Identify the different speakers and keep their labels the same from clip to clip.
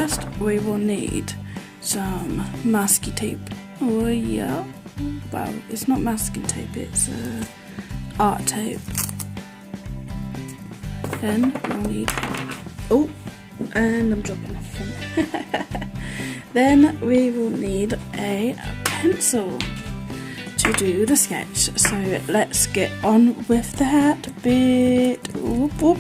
Speaker 1: first we will need some masking tape. Oh yeah, well, it's not masking tape, it's art tape. Then we'll need, oh, and I'm dropping everything. Then we will need a pencil to do the sketch. So let's get on with that bit. Whoop, whoop.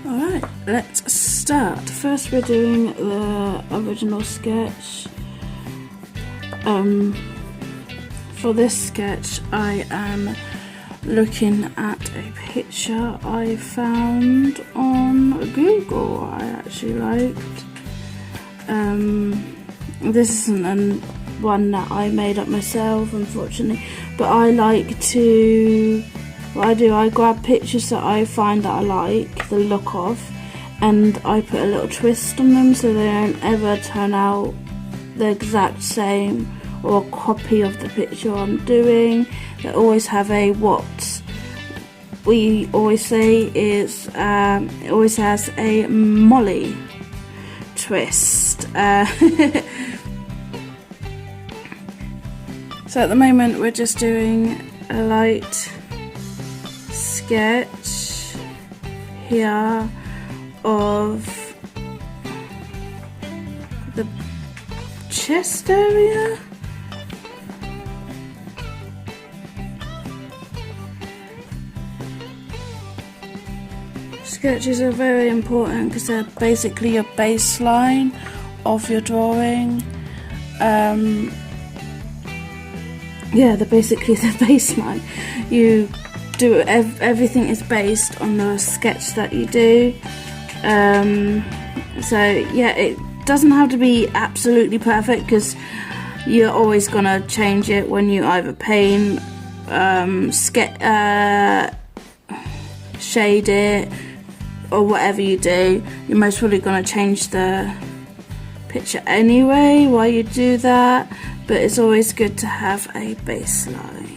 Speaker 1: Alright, let's start. First we're doing the original sketch. For this sketch I am looking at a picture I found on Google I actually liked. This isn't one that I made up myself, unfortunately, but I like to, what I do, I grab pictures that I find that I like the look of, and I put a little twist on them so they don't ever turn out the exact same or a copy of the picture I'm doing. They always have a, what we always say is, it always has a Molly twist. So at the moment we're just doing a light sketch here of the chest area. Sketches are very important because they're basically your baseline of your drawing. Yeah, they're basically the baseline. You do, everything is based on the sketch that you do. So yeah, it doesn't have to be absolutely perfect because you're always gonna change it when you either paint, shade it, or whatever you do. You're most probably going to change the picture anyway while you do that, but it's always good to have a baseline.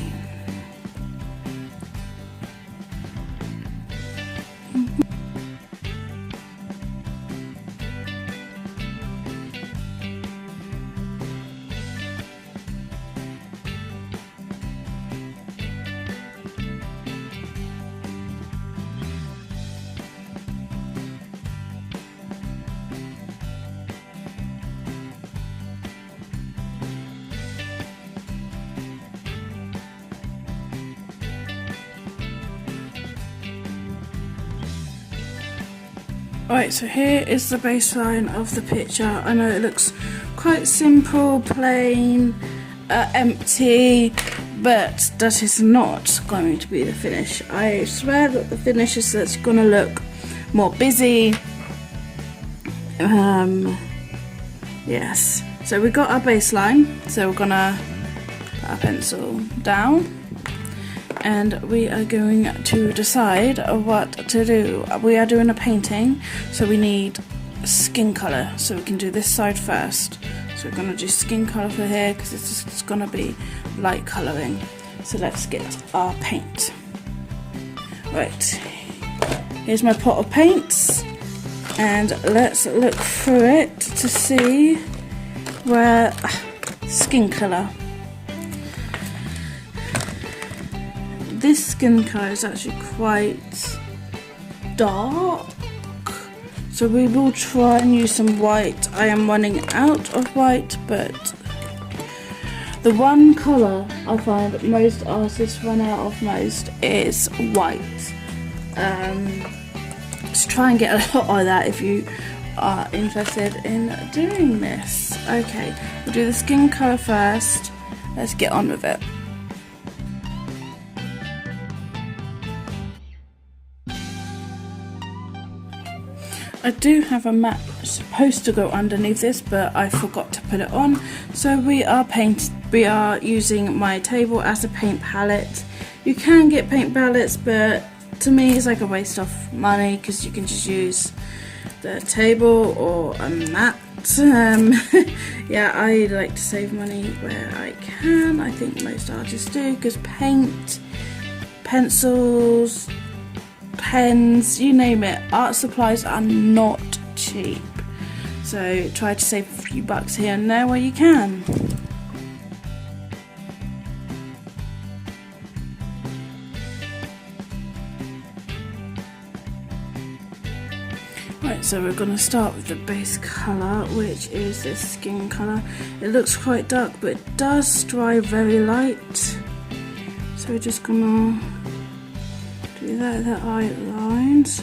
Speaker 1: Right, so here is the baseline of the picture. I know it looks quite simple, plain, empty, but that is not going to be the finish. I swear that the finish is that's going to look more busy. Yes, so we got our baseline, so we're going to put our pencil down. And we are going to decide what to do. We are doing a painting, so we need skin colour. So we can do this side first. So we're going to do skin colour for here because it's going to be light colouring. So let's get our paint. Right, here's my pot of paints, and let's look through it to see where skin colour. This skin colour is actually quite dark, so we will try and use some white. I am running out of white, but the one colour I find most artists run out of most is white. Let's try and get a lot of that if you are interested in doing this. Okay, we'll do the skin colour first. Let's get on with it. I do have a mat supposed to go underneath this, but I forgot to put it on. So we are using my table as a paint palette. You can get paint palettes, but to me it's like a waste of money because you can just use the table or a mat. yeah, I like to save money where I can. I think most artists do, because paint, pencils, pens, you name it, art supplies are not cheap. So try to save a few bucks here and there where you can. Right, so we're going to start with the base colour, which is this skin colour. It looks quite dark, but it does dry very light. So we're just going to do that with the eye lines.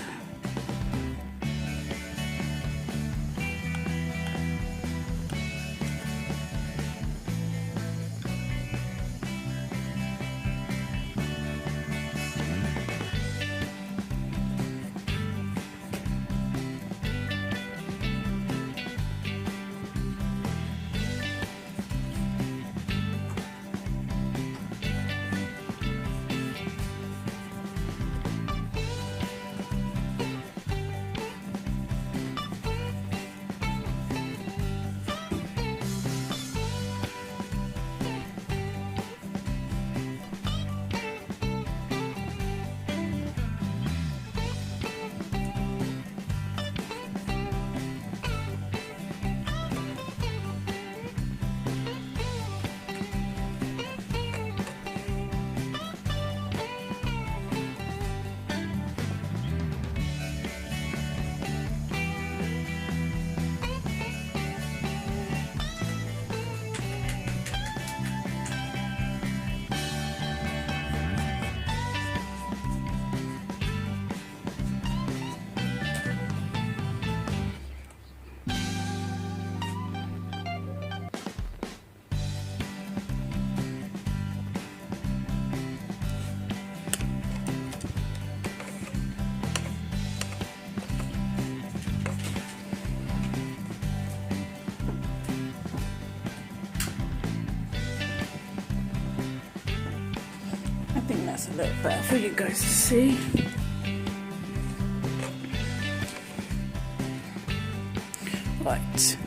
Speaker 1: I think that's a little better for you guys to see. Right.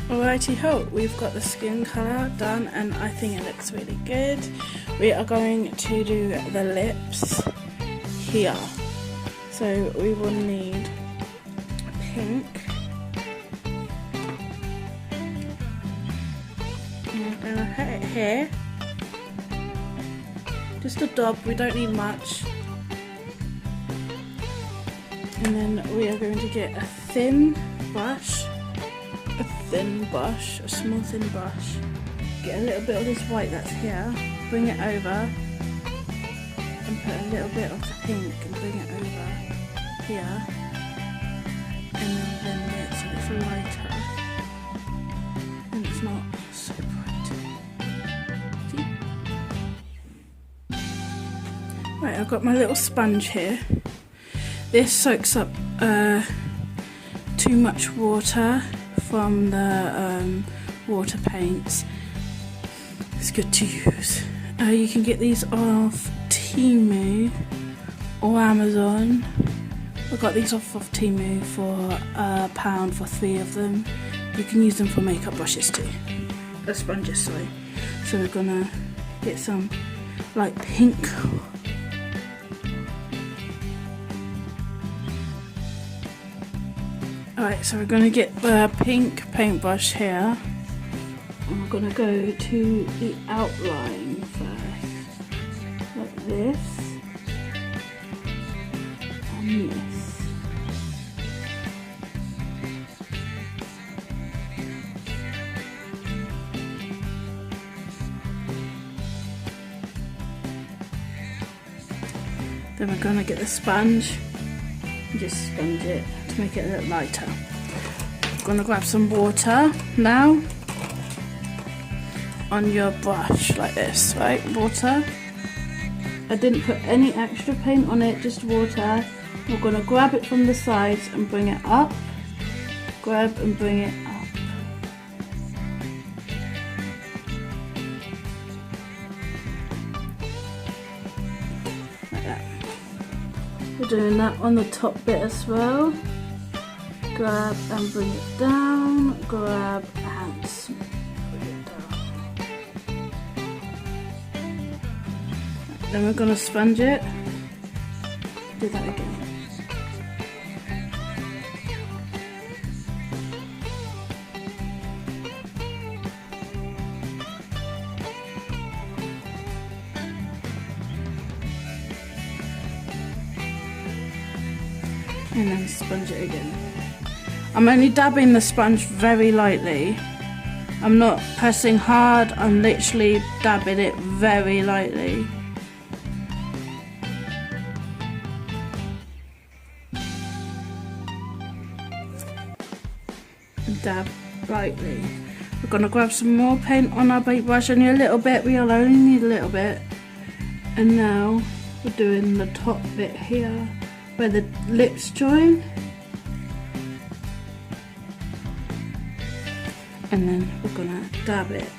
Speaker 1: Alrighty ho, we've got the skin colour done and I think it looks really good. We are going to do the lips here. So we will need pink. I'm going to hit it here. Just a dab, we don't need much. And then we are going to get a thin brush. A small thin brush. Get a little bit of this white that's here, bring it over, and put a little bit of the pink and bring it over here, and then blend it so it's lighter, and it's not so bright. See? Right, I've got my little sponge here. This soaks up too much water from the water paints. It's good to use. You can get these off Temu or Amazon. I got these off of Temu for £1 for 3 of them. You can use them for makeup brushes too. Sponges, sorry. So we're gonna get some like pink. Alright, so we're going to get the pink paintbrush here, and we're going to go to the outline first, like this, and this. Then we're going to get the sponge and just sponge it to make it a little lighter. I'm going to grab some water now on your brush like this, right? Water. I didn't put any extra paint on it, just water. We're going to grab it from the sides and bring it up. Grab and bring it up. Like that. We're doing that on the top bit as well. Grab and bring it down, grab and bring it down. Then we're going to sponge it. Do that again. And then sponge it again. I'm only dabbing the sponge very lightly. I'm not pressing hard, I'm literally dabbing it very lightly. Dab lightly. We're going to grab some more paint on our paintbrush, only a little bit, we'll only need a little bit. And now we're doing the top bit here, where the lips join. And then we're gonna dab it.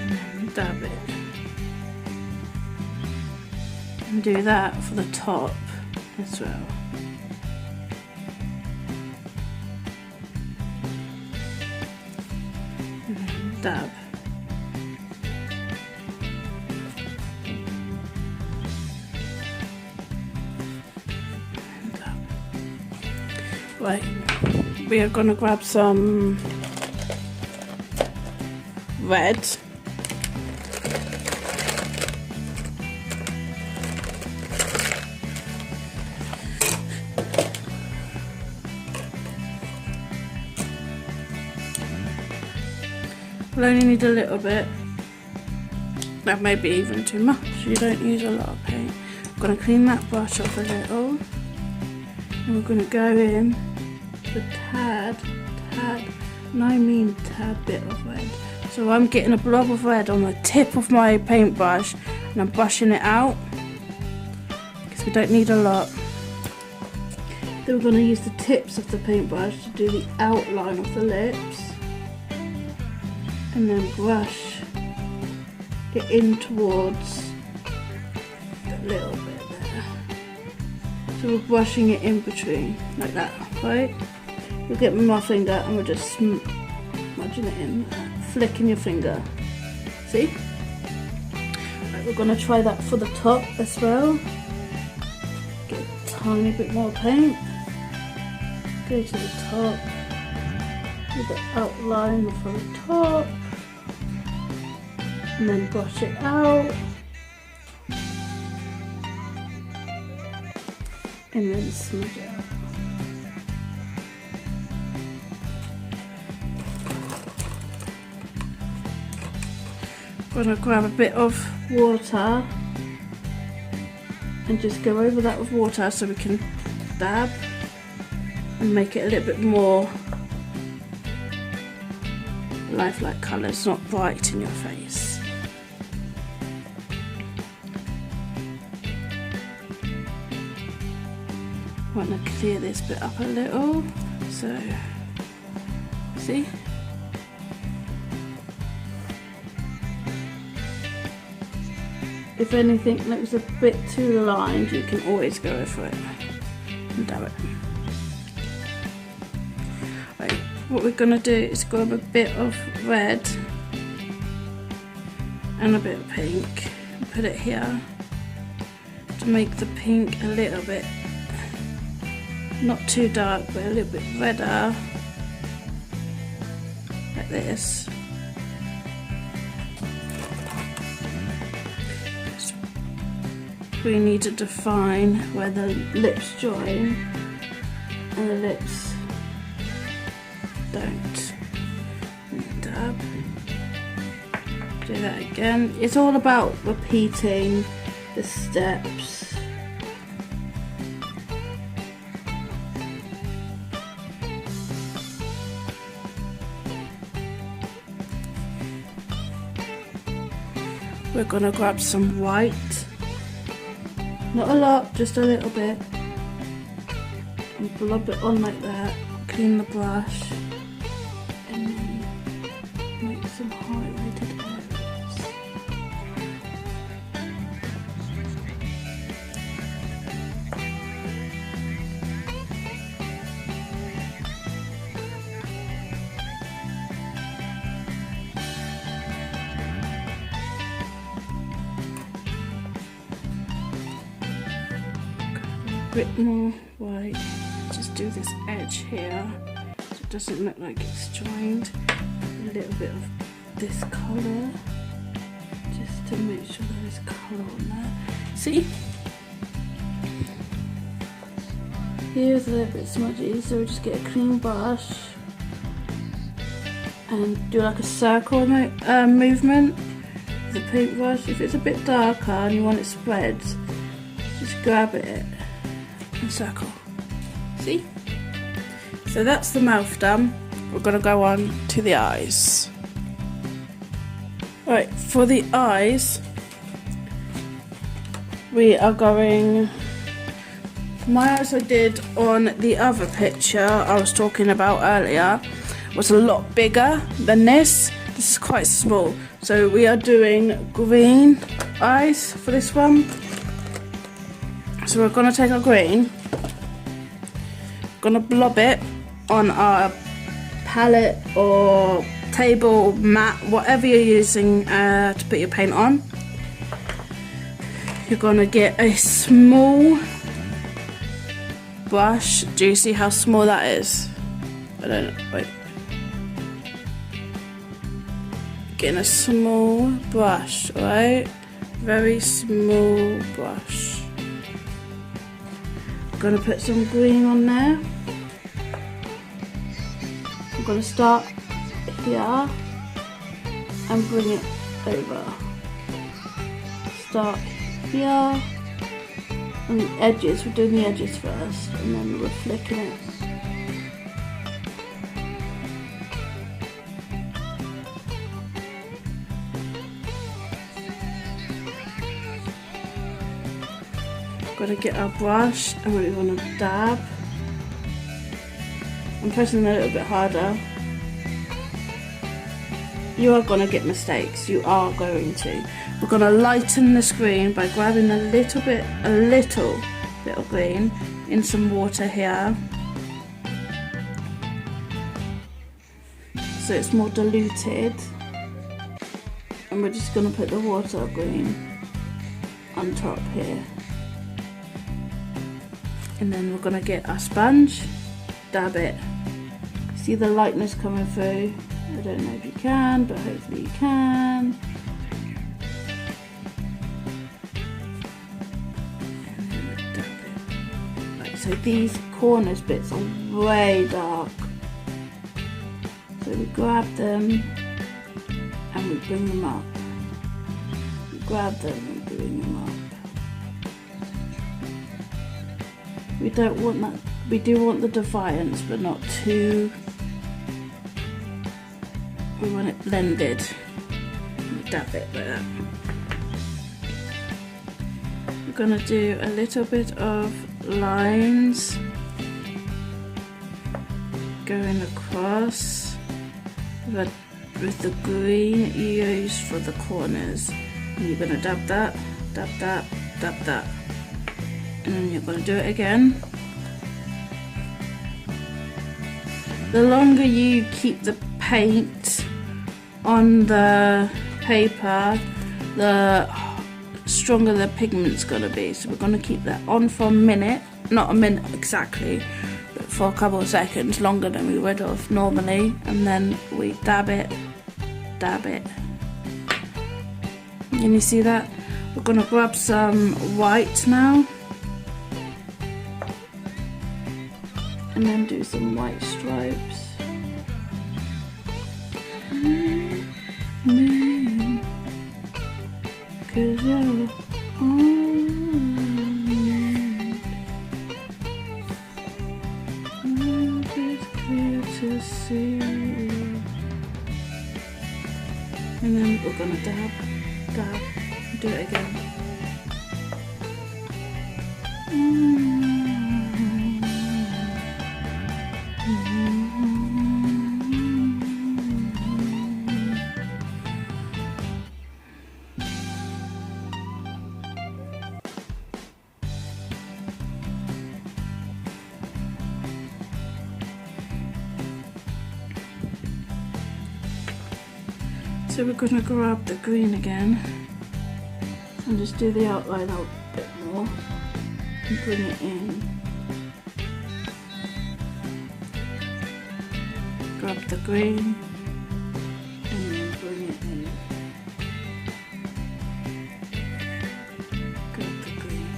Speaker 1: And then dab it. And do that for the top as well. And then dab. Right, we are going to grab some red. We'll only need a little bit. That may be even too much. You don't use a lot of paint. I'm going to clean that brush off a little. And we're going to go in the tad, and I mean tad bit of red. So I'm getting a blob of red on the tip of my paintbrush and I'm brushing it out because we don't need a lot. Then we're going to use the tips of the paintbrush to do the outline of the lips and then brush it in towards the that little bit there. So we're brushing it in between, like that, right? We'll get my finger and we'll just smudging it in, flicking your finger. See? Right, we're gonna try that for the top as well. Get a tiny bit more paint. Go to the top. Do the outline for the top. And then brush it out. And then smudge it out. I'm going to grab a bit of water and just go over that with water so we can dab and make it a little bit more lifelike colours, not bright in your face. I want to clear this bit up a little, so see? If anything looks a bit too lined, you can always go for it and dab it. Right, what we're going to do is grab a bit of red and a bit of pink and put it here to make the pink a little bit, not too dark, but a little bit redder, like this. We need to define where the lips join and the lips don't. Dab. Do that again. It's all about repeating the steps. We're gonna grab some white. Not a lot, just a little bit. And blob it on like that. Clean the brush. And then make some highlighted areas. A bit more white, just do this edge here so it doesn't look like it's joined. A little bit of this colour just to make sure there is colour on there. See? Here's a little bit smudgy, so we just get a clean brush and do like a circle movement with the paintbrush. If it's a bit darker and you want it spread, just grab it and circle. See? So that's the mouth done. We're going to go on to the eyes. Right, for the eyes, we are going... My eyes I did on the other picture I was talking about earlier was a lot bigger than this. This is quite small. So we are doing green eyes for this one. So we're going to take our green, going to blob it on our palette or table, mat, whatever you're using to put your paint on. You're going to get a small brush. Do you see how small that is? I don't know, wait. Getting a small brush, right? Very small brush. Going to put some green on there. I'm going to start here and bring it over. Start here and the edges. We're doing the edges first and then we're flicking it. Got to get our brush and we want to dab. I'm pressing a little bit harder. You are going to get mistakes, you are going to. we're going to lighten this green by grabbing a little bit of green in some water here, so it's more diluted, and we're just going to put the water green on top here, and then we're going to get our sponge, dab it. See the lightness coming through? I don't know if you can, but hopefully you can. Right, so these corners bits are way dark. So we grab them and we bring them up. We grab them and bring them up. We don't want that. We do want the defiance, but not too. We want it blended. Dab it like that. We're gonna do a little bit of lines going across with the green that you use for the corners. And you're gonna dab that, dab that, dab that, and then you're gonna do it again. The longer you keep the paint on the paper, the stronger the pigment's gonna be. So we're gonna keep that on for a minute, not a minute exactly, but for a couple of seconds longer than we would have normally, and then we dab it. Can you see that? We're gonna grab some white now, and then do some white stripes. Cause you're all it's clear to see. And then we're gonna dab, do it again. So we're going to grab the green again and just do the outline out a bit more and bring it in. Grab the green and then bring it in. Grab the green.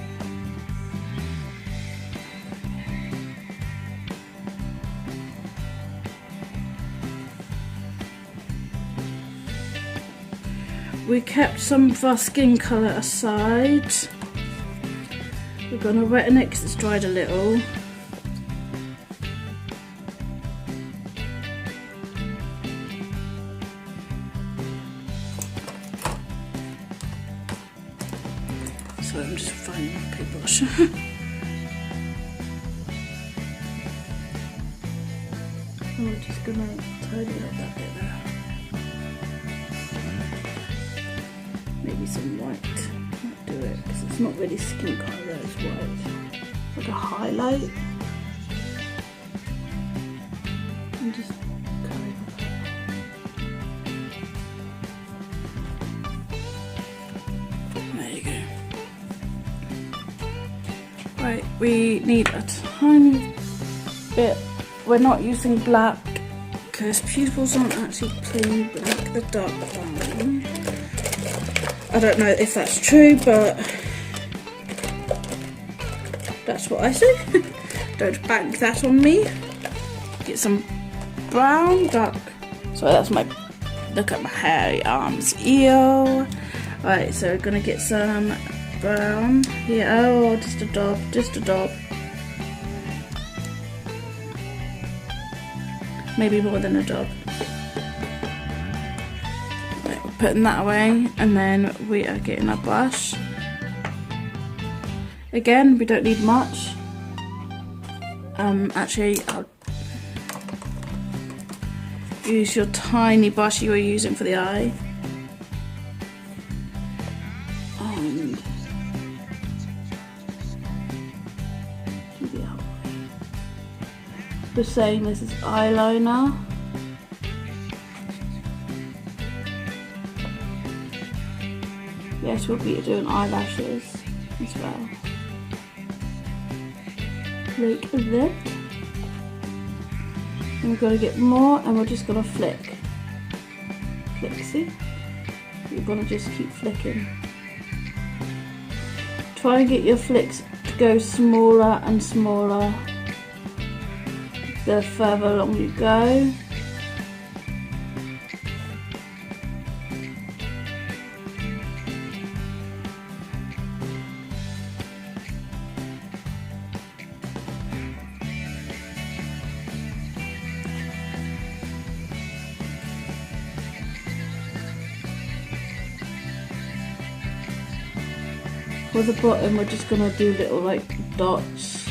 Speaker 1: We kept some of our skin colour aside. We're going to weten it because it's dried a little. So I'm just finding my paintbrush. I'm just going to tidy up that bit there. Maybe some white might do it, because it's not really skin colour, it's white. Like a highlight. And just carry that. There you go. Right, we need a tiny bit. We're not using black because pupils aren't actually plain black, the dark brown. I don't know if that's true, but that's what I say. Don't bank that on me. Get some brown, dark. So that's my, look at my hairy arms. Ew. Right, so we're gonna get some brown here. Oh, just a dab, just a dab. Maybe more than a dab. Putting that away, and then we are getting our brush. Again, we don't need much. Actually, I'll use your tiny brush you were using for the eye. we're saying this is eyeliner. Yes, we'll be doing eyelashes as well. Like that. And we're going to get more, and we're just going to flick. Flick, see? You're going to just keep flicking. Try and get your flicks to go smaller and smaller the further along you go. For the bottom, we're just gonna do little like dots.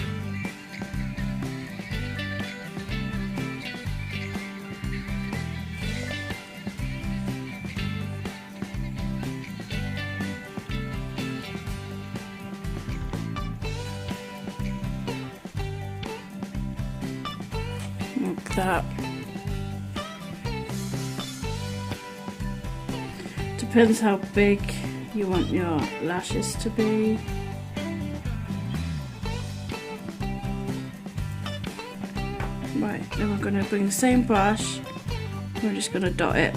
Speaker 1: Like that. Depends how big you want your lashes to be. Right, then we're going to bring the same brush, we're just going to dot it.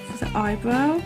Speaker 1: For the eyebrow.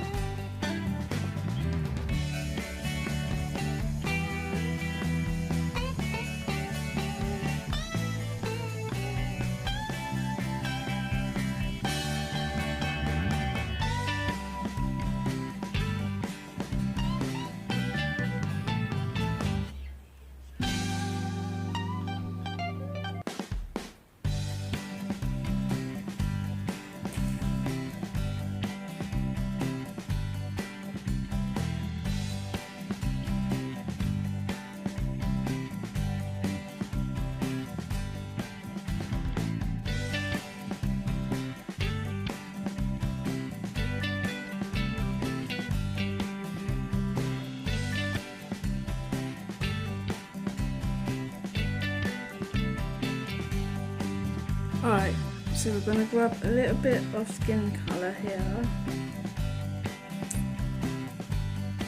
Speaker 1: Alright, so we're going to grab a little bit of skin colour here.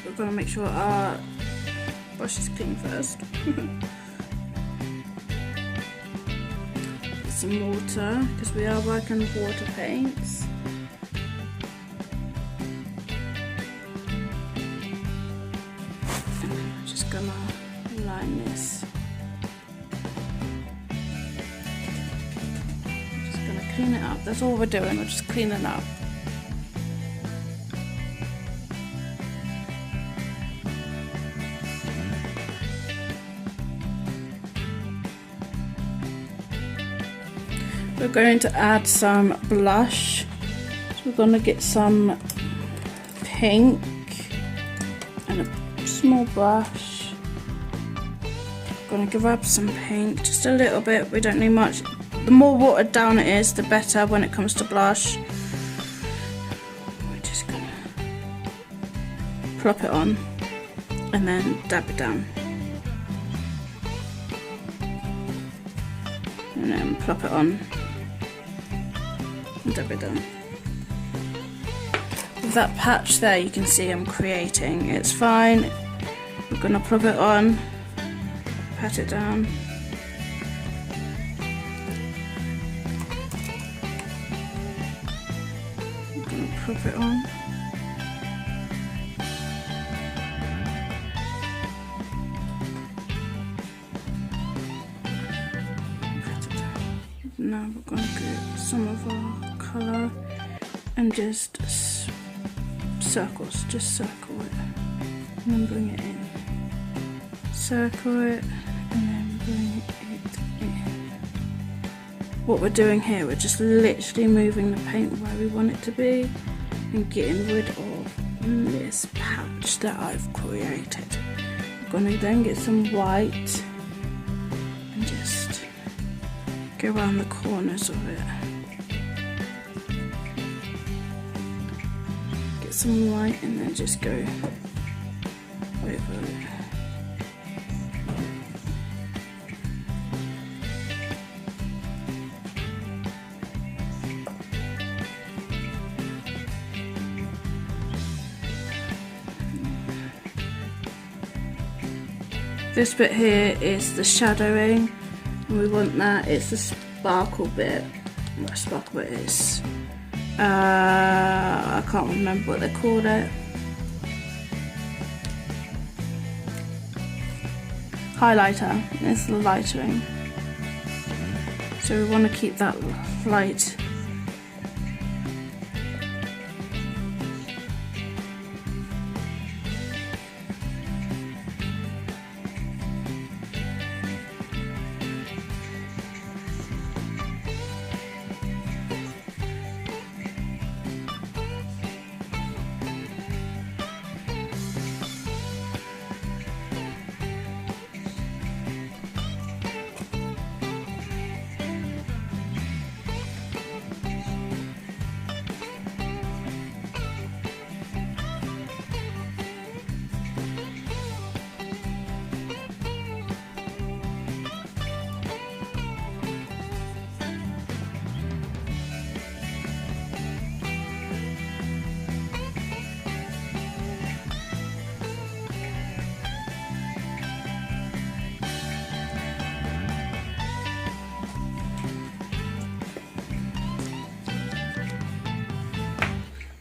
Speaker 1: We're going to make sure our brush is clean first. Get some water, because we are working with water paints. And then we're just going to line this. Clean it up, that's all we're doing, we're just cleaning up. We're going to add some blush, so we're going to get some pink and a small brush. We're going to grab some pink, just a little bit, we don't need much. The more watered down it is, the better when it comes to blush. We're just gonna plop it on and then dab it down. And then plop it on and dab it down. With that patch there, you can see I'm creating. It's fine. We're gonna plop it on, pat it down. Pop it on. Now we're going to get some of our colour and just circles, just circle it and then bring it in. Circle it and then bring it in. What we're doing here, we're just literally moving the paint where we want it to be and getting rid of this patch that I've created. I'm going to then get some white and just go around the corners of it. Get some white and then just go over it. This bit here is the shadowing, and we want that. It's the sparkle bit. What sparkle bit is? I can't remember what they called it. Highlighter. It's the lightering. So we want to keep that light.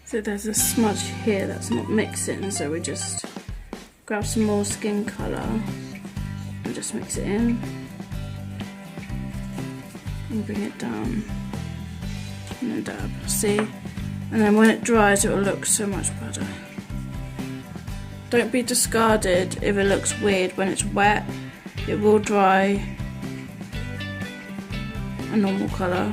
Speaker 1: So there's a smudge here that's not mixing, so we just grab some more skin colour and just mix it in and bring it down and then dab, see? And then when it dries it will look so much better. Don't be discarded if it looks weird when it's wet. It will dry a normal colour.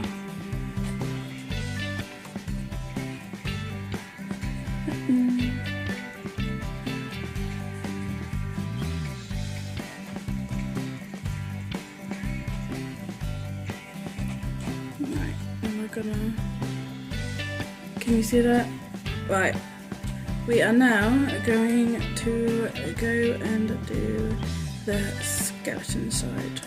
Speaker 1: Can you see that? Right, we are now going to go and do the skeleton side.